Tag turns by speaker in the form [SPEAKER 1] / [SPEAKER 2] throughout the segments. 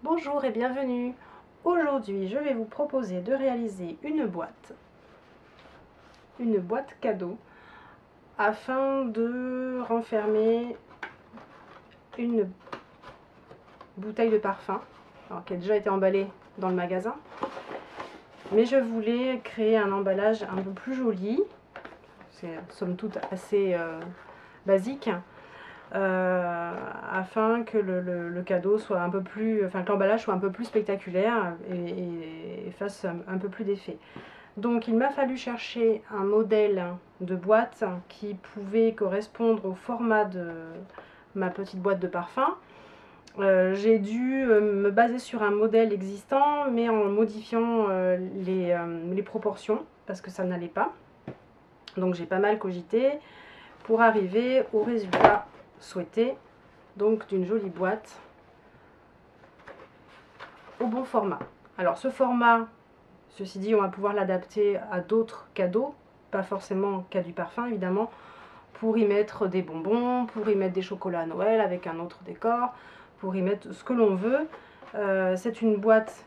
[SPEAKER 1] Bonjour et bienvenue. Aujourd'hui, je vais vous proposer de réaliser une boîte cadeau, afin de renfermer une bouteille de parfum, alors, qui a déjà été emballée dans le magasin. Mais je voulais créer un emballage un peu plus joli, c'est somme toute assez basique, afin que le cadeau soit un peu plus, enfin que l'emballage soit un peu plus spectaculaire et fasse un peu plus d'effet. Donc il m'a fallu chercher un modèle de boîte qui pouvait correspondre au format de ma petite boîte de parfum. J'ai dû me baser sur un modèle existant, mais en modifiant les proportions, parce que ça n'allait pas. Donc j'ai pas mal cogité pour arriver au résultat souhaité, donc d'une jolie boîte au bon format. Alors ce format, ceci dit, on va pouvoir l'adapter à d'autres cadeaux, pas forcément qu'à du parfum évidemment, pour y mettre des bonbons, pour y mettre des chocolats à Noël avec un autre décor, pour y mettre ce que l'on veut. C'est une boîte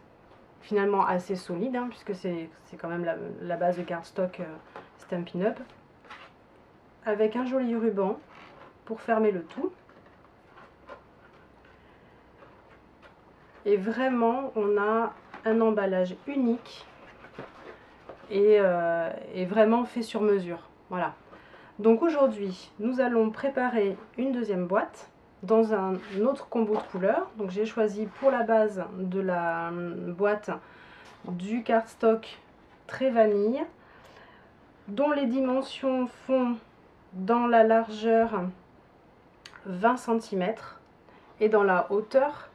[SPEAKER 1] finalement assez solide, hein, puisque c'est quand même la base de cardstock Stampin' Up, avec un joli ruban pour fermer le tout. Et vraiment, on a un emballage unique et vraiment fait sur mesure. Voilà. Donc aujourd'hui, nous allons préparer une deuxième boîte dans un autre combo de couleurs. Donc j'ai choisi pour la base de la boîte du cardstock très vanille, dont les dimensions font dans la largeur 20 cm et dans la hauteur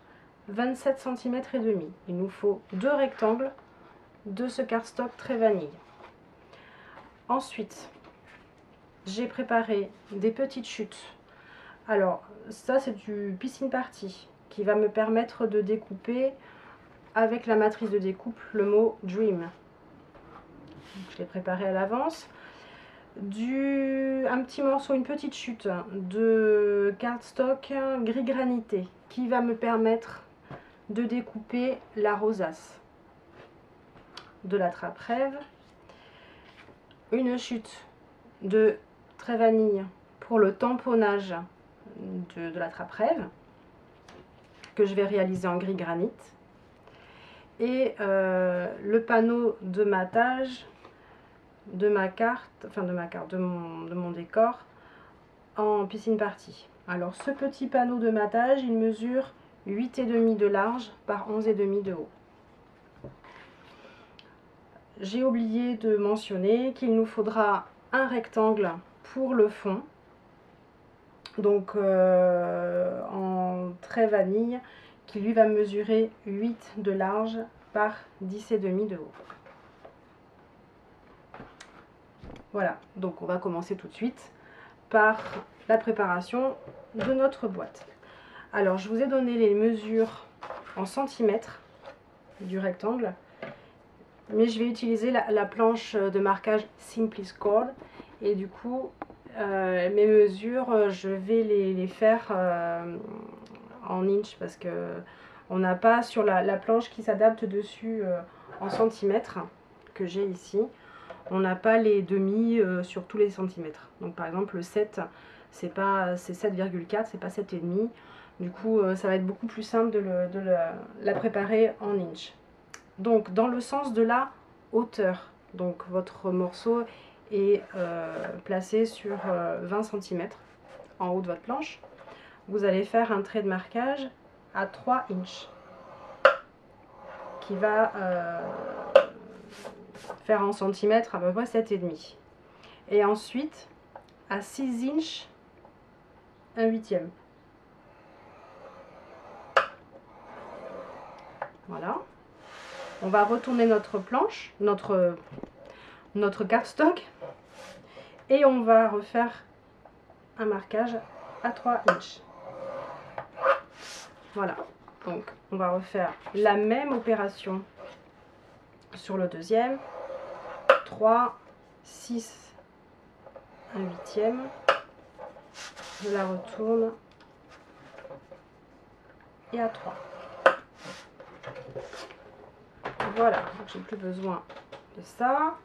[SPEAKER 1] 27 cm et demi. Il nous faut deux rectangles de ce cardstock très vanille. Ensuite, j'ai préparé des petites chutes. Alors ça, c'est du Piscine Party qui va me permettre de découper avec la matrice de découpe le mot Dream. Je l'ai préparé à l'avance. Un petit morceau, une petite chute de cardstock gris granité qui va me permettre de découper la rosace de la trappe rêve. Une chute de trait vanille pour le tamponnage de la trappe rêve que je vais réaliser en gris granit, et le panneau de matage de ma carte, de mon décor en Piscine Party. Alors ce petit panneau de matage, il mesure 8,5 de large par 11,5 de haut. J'ai oublié de mentionner qu'il nous faudra un rectangle pour le fond, donc en trait vanille, qui lui va mesurer 8 de large par 10,5 de haut. Voilà, donc on va commencer tout de suite par la préparation de notre boîte. Alors je vous ai donné les mesures en centimètres du rectangle, mais je vais utiliser la planche de marquage Simply Scored, et du coup mes mesures, je vais les faire en inch, parce que on n'a pas sur la planche qui s'adapte dessus en centimètres que j'ai ici. On n'a pas les demi sur tous les centimètres. Donc par exemple le 7, c'est 7,4, c'est pas 7,5. Du coup ça va être beaucoup plus simple de la préparer en inch. Donc dans le sens de la hauteur, donc votre morceau est placé sur 20 cm en haut de votre planche. Vous allez faire un trait de marquage à 3 inches qui va faire en centimètres à peu près 7,5. Et ensuite à 6 inches, 1/8. Voilà. On va retourner notre planche, notre cardstock, et on va refaire un marquage à 3 inches. Voilà. Donc on va refaire la même opération sur le deuxième. 3, 6, 1/8. Je la retourne et à 3. Voilà, donc j'ai plus besoin de ça.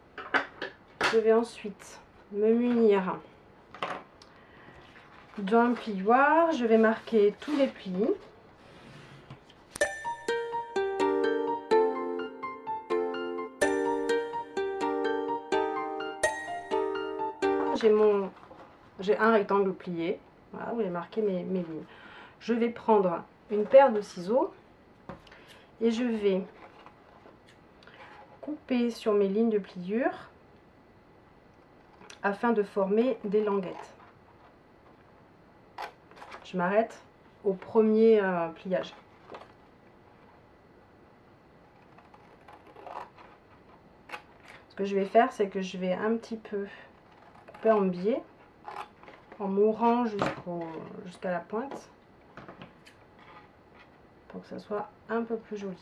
[SPEAKER 1] Je vais ensuite me munir d'un plioir. Je vais marquer tous les plis. J'ai un rectangle plié. Voilà, où j'ai marqué mes lignes. Je vais prendre une paire de ciseaux et je vais couper sur mes lignes de pliure afin de former des languettes. Je m'arrête au premier pliage. Ce que je vais faire, c'est que je vais un petit peu couper en biais, en mourant jusqu'à la pointe, pour que ça soit un peu plus joli.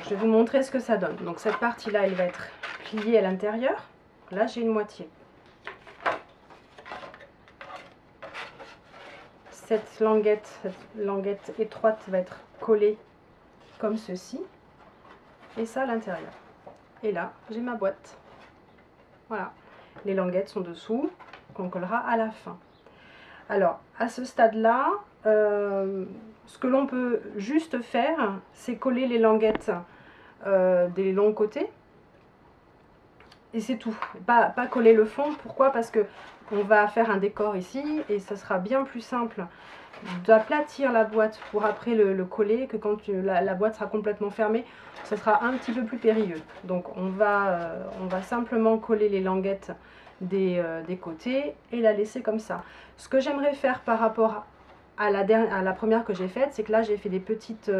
[SPEAKER 1] Je vais vous montrer ce que ça donne. Donc cette partie-là, elle va être pliée à l'intérieur. Là, j'ai une moitié. Cette languette étroite va être collée comme ceci. Et ça à l'intérieur. Et là, j'ai ma boîte. Voilà. Les languettes sont dessous, qu'on collera à la fin. Alors, à ce stade-là, ce que l'on peut juste faire, c'est coller les languettes des longs côtés. Et c'est tout. Pas coller le fond. Pourquoi? Parce que on va faire un décor ici et ça sera bien plus simple d'aplatir la boîte pour après le coller que quand la boîte sera complètement fermée. Ça sera un petit peu plus périlleux. Donc on va simplement coller les languettes des côtés et la laisser comme ça. Ce que j'aimerais faire par rapport à la première que j'ai faite, c'est que là j'ai fait des petites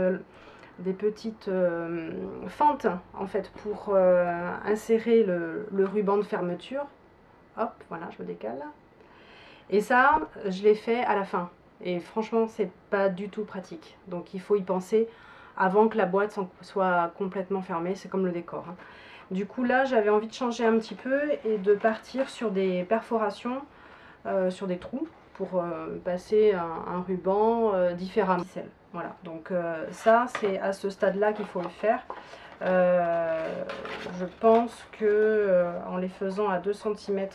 [SPEAKER 1] fentes en fait pour insérer le ruban de fermeture. Hop, voilà, je le décale. Et ça, je l'ai fait à la fin. Et franchement, c'est pas du tout pratique. Donc il faut y penser avant que la boîte soit complètement fermée. C'est comme le décor, hein. Du coup là, j'avais envie de changer un petit peu et de partir sur des perforations, sur des trous, pour passer un ruban différemment. Voilà, donc ça c'est à ce stade-là qu'il faut le faire. Je pense que en les faisant à 2 cm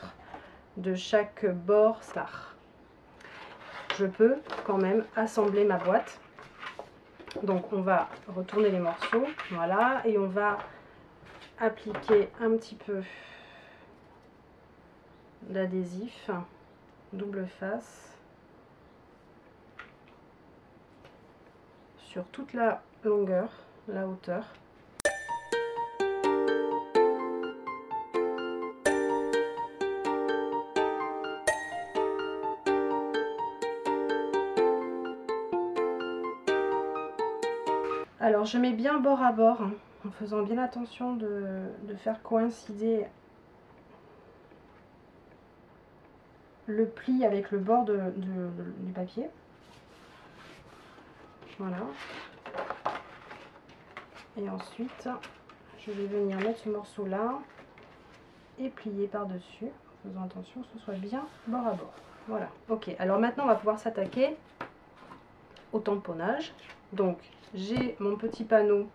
[SPEAKER 1] de chaque bord, ça. Je peux quand même assembler ma boîte. Donc on va retourner les morceaux, voilà, et on va appliquer un petit peu d'adhésif double face sur toute la longueur, la hauteur. Alors je mets bien bord à bord, hein, en faisant bien attention de faire coïncider le pli avec le bord du papier. Voilà. Et ensuite, je vais venir mettre ce morceau là et plier par-dessus, en faisant attention que ce soit bien bord à bord. Voilà, ok. Alors maintenant, on va pouvoir s'attaquer au tamponnage. Donc, j'ai mon petit panneau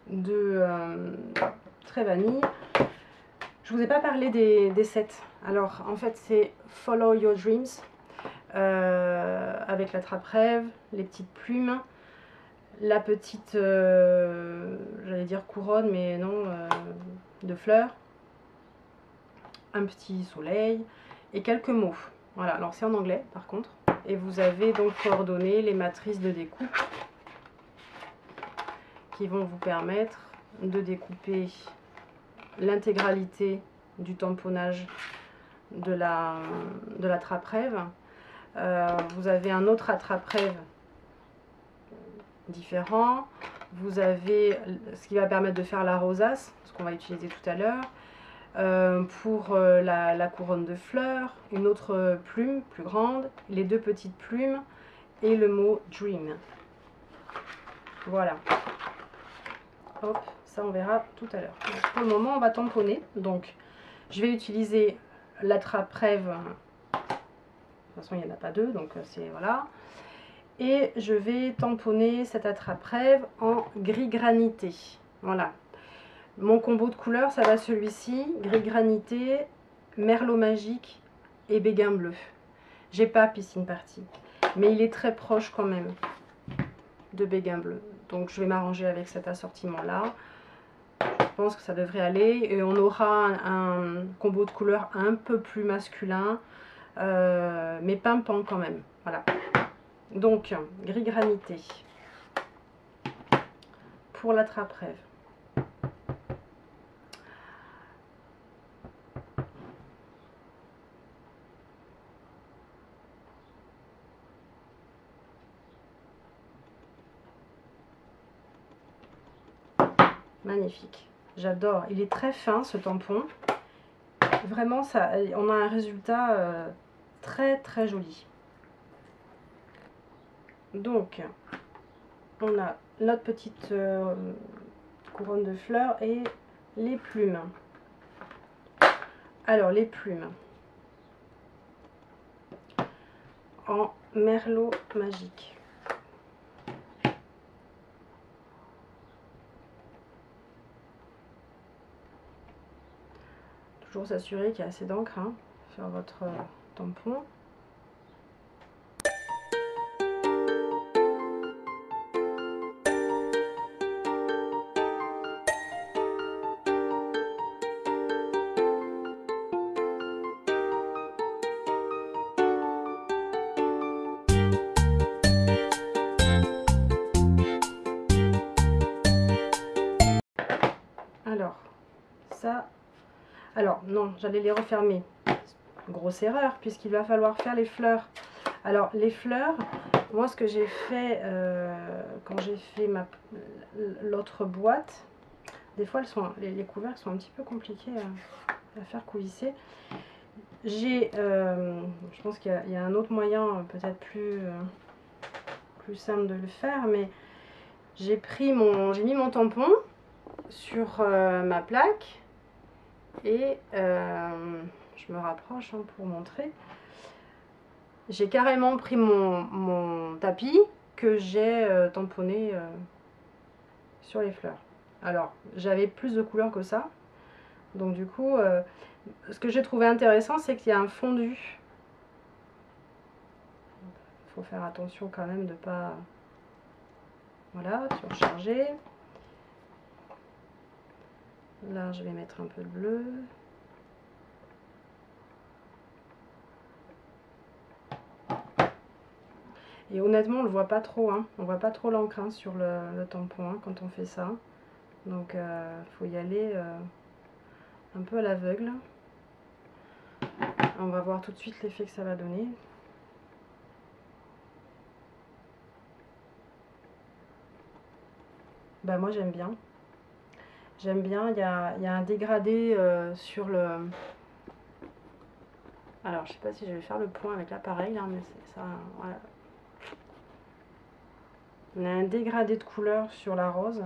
[SPEAKER 1] de Très Vanille. Je vous ai pas parlé des sets. Alors, en fait, c'est Follow Your Dreams avec la trappe-rêve, les petites plumes, la petite, j'allais dire couronne, mais non, de fleurs, un petit soleil et quelques mots. Voilà, alors c'est en anglais par contre. Et vous avez donc coordonné les matrices de découpe qui vont vous permettre de découper l'intégralité du tamponnage de la trappe-rêve. Vous avez un autre attrape-rêve différent. Vous avez ce qui va permettre de faire la rosace, ce qu'on va utiliser tout à l'heure. Pour la couronne de fleurs, une autre plume plus grande, les deux petites plumes et le mot Dream. Voilà. Hop, ça on verra tout à l'heure. Pour le moment, on va tamponner. Donc, je vais utiliser l'attrape-rêve. De toute façon, il n'y en a pas deux, donc c'est voilà. Et je vais tamponner cette attrape-rêve en gris granité. Voilà. Mon combo de couleurs, ça va celui-ci, gris granité, merlot magique et béguin bleu. J'ai pas piscine party, mais il est très proche quand même de béguin bleu. Donc je vais m'arranger avec cet assortiment-là. Je pense que ça devrait aller. Et on aura un combo de couleurs un peu plus masculin, mais pimpant quand même. Voilà. Donc, gris granité pour l'attrape-rêve. Magnifique. J'adore. Il est très fin ce tampon. Vraiment, ça, on a un résultat très très joli. Donc, on a notre petite couronne de fleurs et les plumes. Alors, les plumes en merlot magique. Toujours s'assurer qu'il y a assez d'encre hein, sur votre tampon. Alors, ça... Alors, non, j'allais les refermer. Grosse erreur, puisqu'il va falloir faire les fleurs. Alors, les fleurs, moi, ce que j'ai fait quand j'ai fait l'autre boîte, des fois, les couvercles sont un petit peu compliqués à faire coulisser. Je pense qu'il y a un autre moyen, peut-être plus simple de le faire, mais j'ai mis mon tampon sur ma plaque et je me rapproche hein, pour montrer. J'ai carrément pris mon tapis que j'ai tamponné sur les fleurs. Alors, j'avais plus de couleurs que ça. Donc du coup, ce que j'ai trouvé intéressant, c'est qu'il y a un fondu. Il faut faire attention quand même de ne pas... Voilà, surcharger. Là, je vais mettre un peu de bleu. Et honnêtement, on le voit pas trop, hein. On voit pas trop l'encre hein, sur le tampon hein, quand on fait ça. Donc, faut y aller un peu à l'aveugle. On va voir tout de suite l'effet que ça va donner. Bah moi j'aime bien. J'aime bien, il y a un dégradé sur le... Alors je sais pas si je vais faire le point avec l'appareil là, mais c'est ça, voilà. On a un dégradé de couleur sur la rose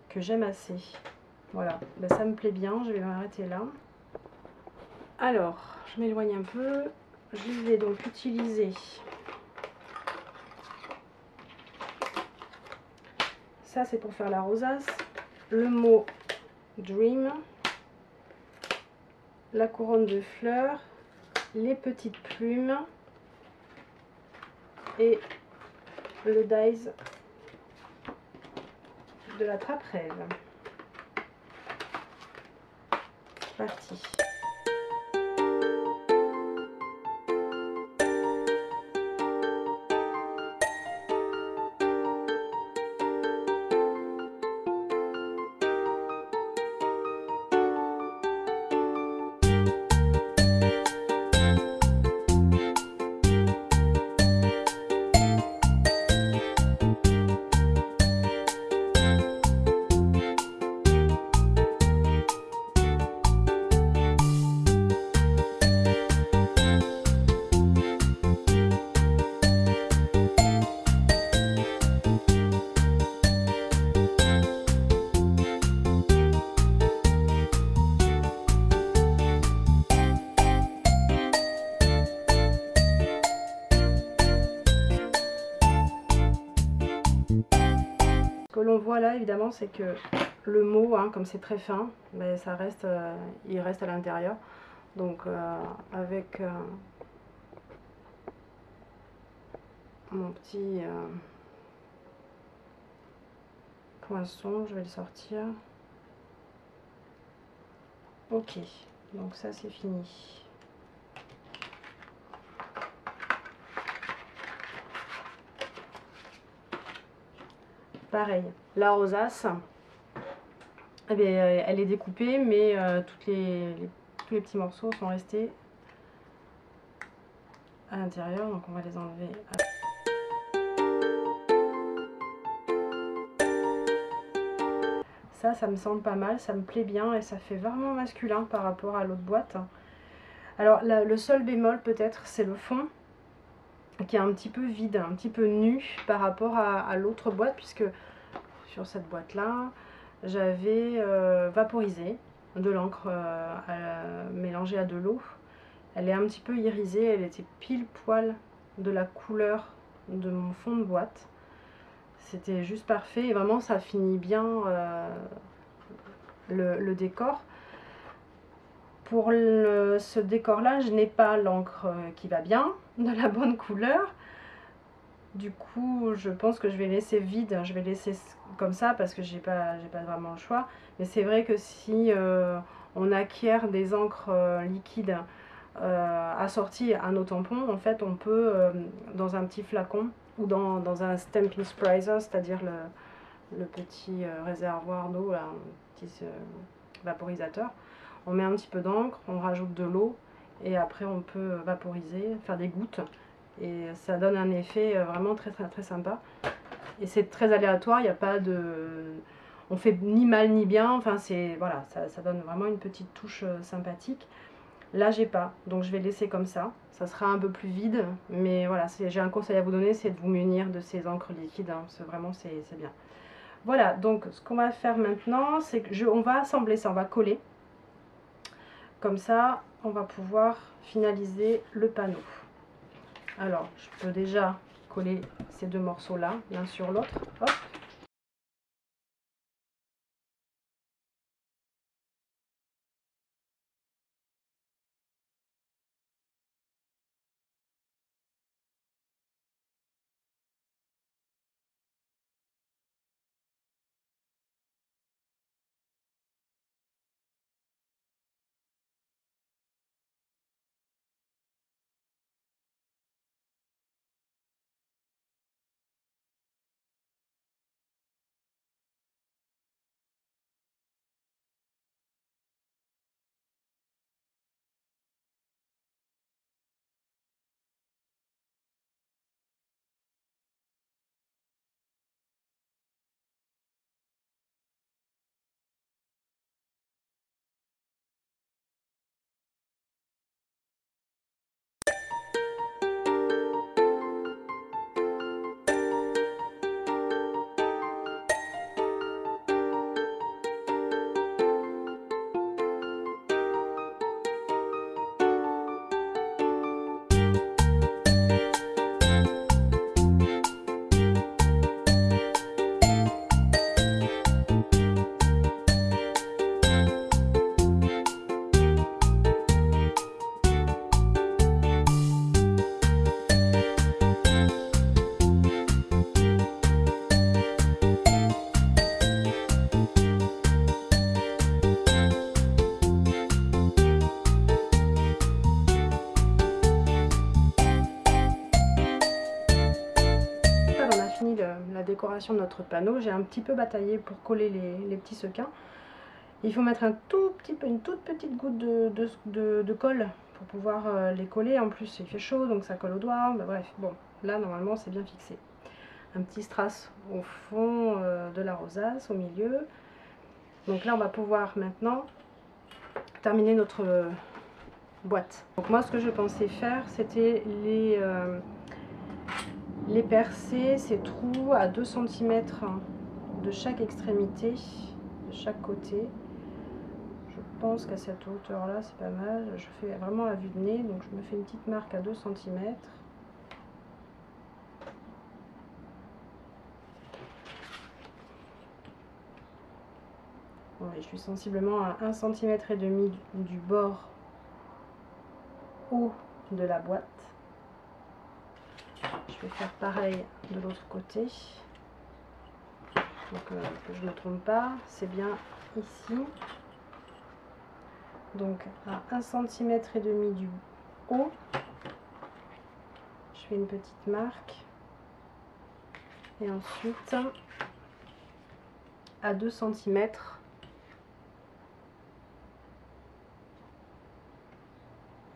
[SPEAKER 1] que j'aime assez. Voilà, ben, ça me plaît bien, je vais m'arrêter là. Alors, je m'éloigne un peu. Je vais donc utiliser ça, c'est pour faire la rosace, le mot Dream, la couronne de fleurs, les petites plumes et le dies de la trappe-rêve. Parti. Ce que l'on voit là, évidemment, c'est que le mot, hein, comme c'est très fin, ben, ça reste, il reste à l'intérieur. Donc avec mon petit poinçon, je vais le sortir. Ok, donc ça c'est fini. Pareil, la rosace, eh bien, elle est découpée, mais tous les petits morceaux sont restés à l'intérieur, donc on va les enlever. Ça me semble pas mal, ça me plaît bien et ça fait vraiment masculin par rapport à l'autre boîte. Alors le seul bémol peut-être, c'est le fond qui est un petit peu vide, un petit peu nu par rapport à l'autre boîte, puisque sur cette boîte là j'avais vaporisé de l'encre mélangée à de l'eau. Elle est un petit peu irisée, elle était pile poil de la couleur de mon fond de boîte. C'était juste parfait et vraiment ça finit bien le décor. Pour ce décor là, je n'ai pas l'encre qui va bien, de la bonne couleur. Du coup, je pense que je vais laisser vide, je vais laisser comme ça parce que j'ai pas vraiment le choix. Mais c'est vrai que si on acquiert des encres liquides assorties à nos tampons, en fait, on peut, dans un petit flacon ou dans un stamping spritzer, c'est-à-dire le petit réservoir d'eau, un petit vaporisateur, on met un petit peu d'encre, on rajoute de l'eau et après on peut vaporiser, faire des gouttes. Et ça donne un effet vraiment très sympa. Et c'est très aléatoire, il n'y a pas de... On fait ni mal ni bien, enfin c'est... Voilà, ça donne vraiment une petite touche sympathique. Là j'ai pas, donc je vais laisser comme ça. Ça sera un peu plus vide, mais voilà, j'ai un conseil à vous donner, c'est de vous munir de ces encres liquides, hein, vraiment c'est bien. Voilà, donc ce qu'on va faire maintenant, c'est que on va assembler ça, on va coller. Comme ça, on va pouvoir finaliser le panneau. Alors, je peux déjà coller ces deux morceaux-là, l'un sur l'autre. Hop. La décoration de notre panneau, j'ai un petit peu bataillé pour coller les petits sequins. Il faut mettre un tout petit peu, une toute petite goutte de colle pour pouvoir les coller. En plus il fait chaud donc ça colle aux doigts. Ben, bref, bon, là normalement c'est bien fixé. Un petit strass au fond de la rosace, au milieu. Donc là on va pouvoir maintenant terminer notre boîte. Donc moi ce que je pensais faire, c'était les percer, ces trous à 2 cm de chaque extrémité, de chaque côté. Je pense qu'à cette hauteur là c'est pas mal. Je fais vraiment à vue de nez, donc je me fais une petite marque à 2 cm. Ouais, je suis sensiblement à 1,5 cm du bord haut de la boîte. Je vais faire pareil de l'autre côté. Donc que je ne me trompe pas, c'est bien ici. Donc à 1,5 cm du haut, je fais une petite marque. Et ensuite, à 2 cm,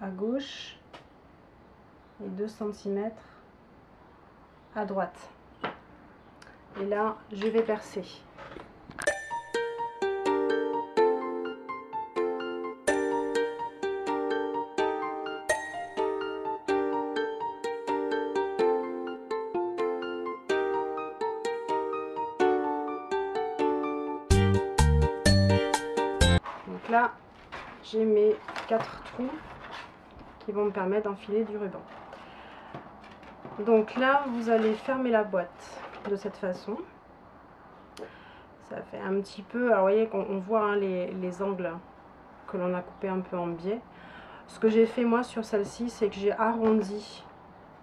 [SPEAKER 1] à gauche et 2 cm à droite. Et là, je vais percer. Donc là, j'ai mes 4 trous qui vont me permettre d'enfiler du ruban. Donc là, vous allez fermer la boîte de cette façon. Ça fait un petit peu, alors vous voyez qu'on voit hein, les angles que l'on a coupés un peu en biais. Ce que j'ai fait moi sur celle-ci, c'est que j'ai arrondi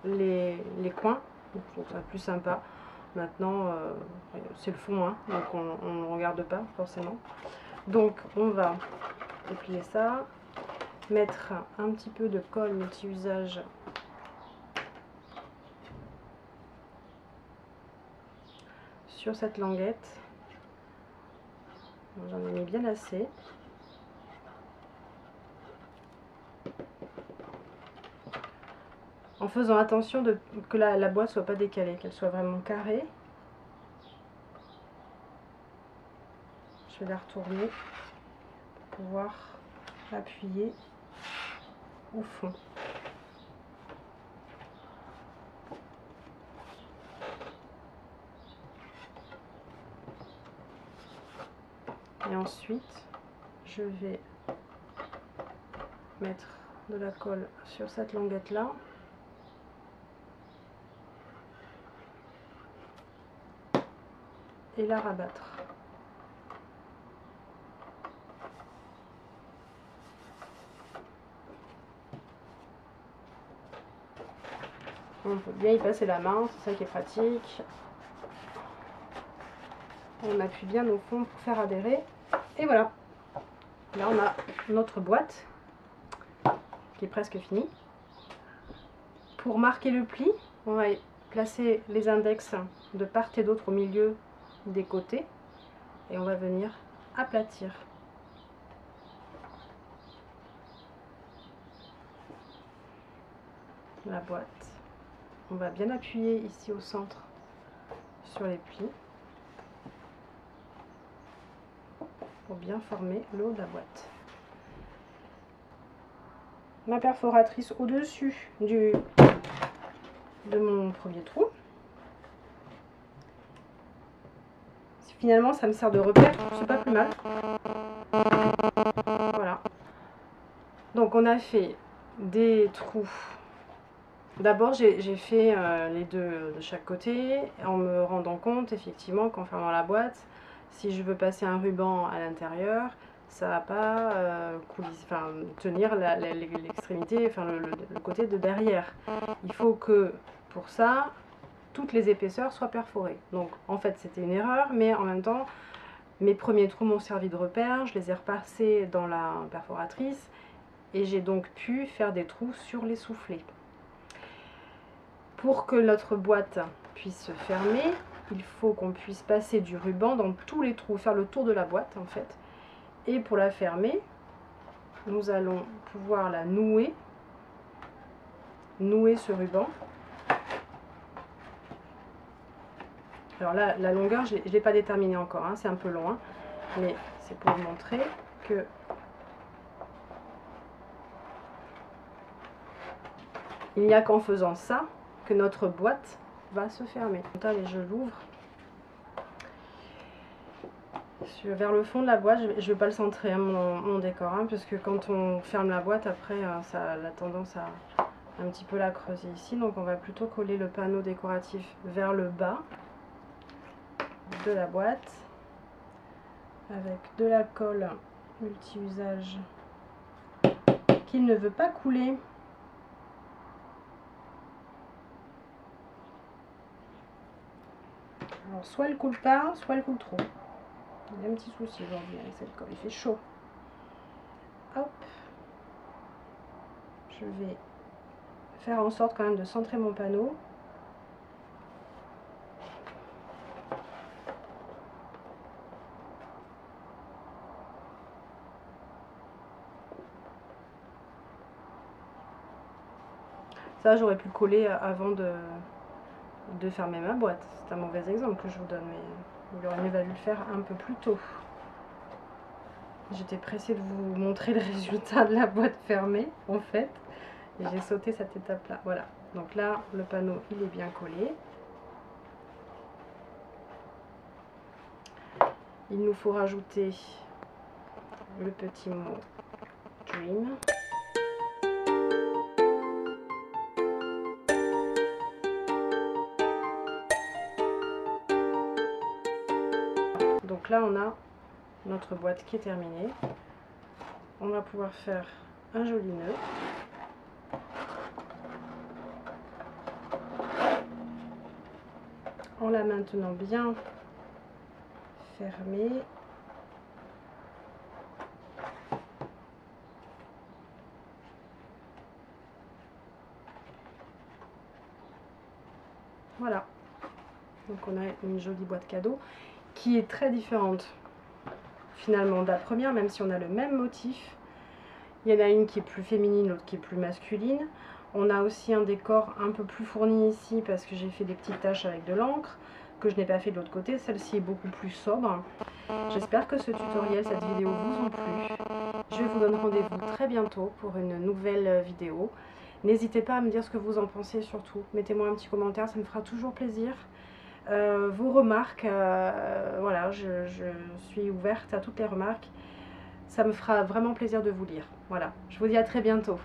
[SPEAKER 1] les coins. Je trouve ça plus sympa. Maintenant, c'est le fond, hein, donc on ne regarde pas forcément. Donc on va déplier ça, mettre un petit peu de colle multi-usage sur cette languette. J'en ai mis bien assez. En faisant attention que la boîte soit pas décalée, qu'elle soit vraiment carrée. Je vais la retourner pour pouvoir appuyer au fond. Et ensuite, je vais mettre de la colle sur cette languette là. Et la rabattre. On peut bien y passer la main, c'est ça qui est pratique. On appuie bien au fond pour faire adhérer. Et voilà. Là on a notre boîte qui est presque finie. Pour marquer le pli, on va placer les index de part et d'autre au milieu des côtés. Et on va venir aplatir. La boîte. On va bien appuyer ici au centre sur les plis pour bien former le haut de la boîte. Ma perforatrice au-dessus de mon premier trou. Finalement, ça me sert de repère, c'est pas plus mal. Voilà. Donc on a fait des trous. D'abord, j'ai fait les deux de chaque côté en me rendant compte effectivement qu'en fermant la boîte, si je veux passer un ruban à l'intérieur, ça va pas tenir l'extrémité, enfin le côté de derrière. Il faut que pour ça, toutes les épaisseurs soient perforées. Donc en fait c'était une erreur, mais en même temps, mes premiers trous m'ont servi de repère, je les ai repassés dans la perforatrice et j'ai donc pu faire des trous sur les soufflets. Pour que notre boîte puisse se fermer, il faut qu'on puisse passer du ruban dans tous les trous, faire le tour de la boîte en fait. Et pour la fermer, nous allons pouvoir la nouer ce ruban. Alors là, la longueur, je ne l'ai pas déterminée encore, hein, c'est un peu long, hein, mais c'est pour vous montrer que il n'y a qu'en faisant ça que notre boîte va se fermer. Et je l'ouvre vers le fond de la boîte. Je ne vais pas le centrer, hein, mon décor, hein, parce que quand on ferme la boîte, après, ça a la tendance à un petit peu la creuser ici. Donc on va plutôt coller le panneau décoratif vers le bas de la boîte avec de la colle multi-usage qui ne veut pas couler. Alors soit elle coule pas, soit elle coule trop. Il y a un petit souci aujourd'hui avec cette colle, il fait chaud. Hop. Je vais faire en sorte quand même de centrer mon panneau. Ça, j'aurais pu le coller avant de fermer ma boîte. C'est un mauvais exemple que je vous donne, mais il aurait mieux valu le faire un peu plus tôt. J'étais pressée de vous montrer le résultat de la boîte fermée, en fait. Et j'ai sauté cette étape-là. Voilà. Donc là, le panneau, il est bien collé. Il nous faut rajouter le petit mot Dream. Donc là, on a notre boîte qui est terminée. On va pouvoir faire un joli nœud. En la maintenant bien fermée. Voilà. Donc on a une jolie boîte cadeau qui est très différente finalement de la première, même si on a le même motif. Il y en a une qui est plus féminine, l'autre qui est plus masculine. On a aussi un décor un peu plus fourni ici parce que j'ai fait des petites taches avec de l'encre que je n'ai pas fait de l'autre côté. Celle-ci est beaucoup plus sobre. J'espère que ce tutoriel, cette vidéo vous ont plu. Je vous donne rendez-vous très bientôt pour une nouvelle vidéo. N'hésitez pas à me dire ce que vous en pensez surtout. Mettez-moi un petit commentaire, ça me fera toujours plaisir. Vos remarques, voilà, je suis ouverte à toutes les remarques. Ça me fera vraiment plaisir de vous lire. Voilà, je vous dis à très bientôt.